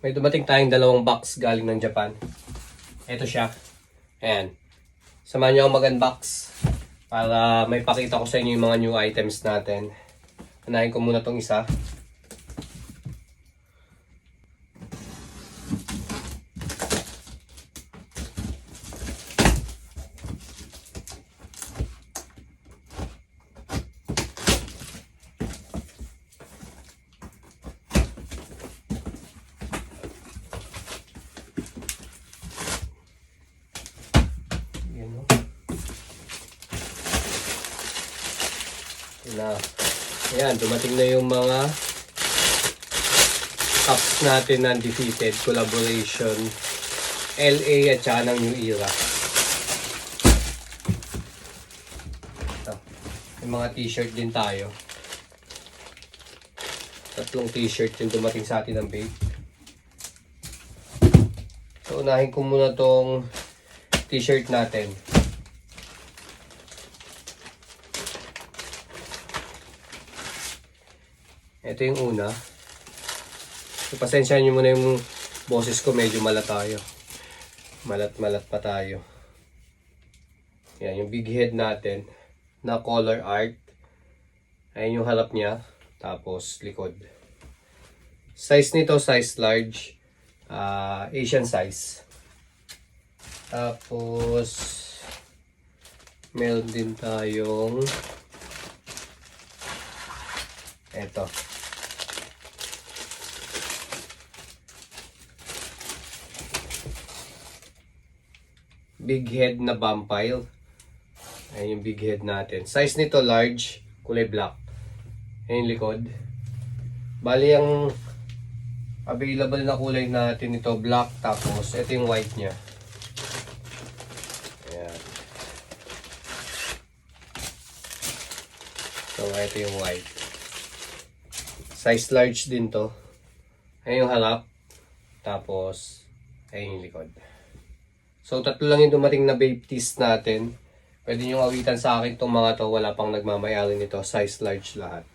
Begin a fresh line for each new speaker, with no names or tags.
May dumating tayong dalawang box galing ng Japan. Ito siya. Ayan. Samahan niyo ako mag-unbox para may pakita ko sa inyo yung mga new items natin. Unahin ko muna tong isa. Ayan, dumating na yung mga cups natin ng Defeated collaboration LA at saka ng New Era. Ito, yung mga t-shirt din tayo. 3 t-shirt yung dumating sa atin ng Babe. So unahin ko muna tong t-shirt natin. Ito yung una. So, pasensyahan nyo muna yung boses ko, medyo malat tayo. Malat pa tayo. Yan, yung big head natin na color art. Ayan yung harap niya. Tapos likod. Size nito, size large. Asian size. Tapos meron din tayong eto. Big head na vampire. Ayan yung big head natin. Size nito large, kulay black. Ayan yung likod. Bali ang available na kulay natin ito black, tapos ito yung white niya. Ayan. So ito yung white. Size large din to. Ayan yung harap. Tapos ayan yung likod. So, 3 lang yung dumating na Babe tees natin. Pwede nyo awitan sa akin itong mga to. Wala pang nagmamayari nito. Size large lahat.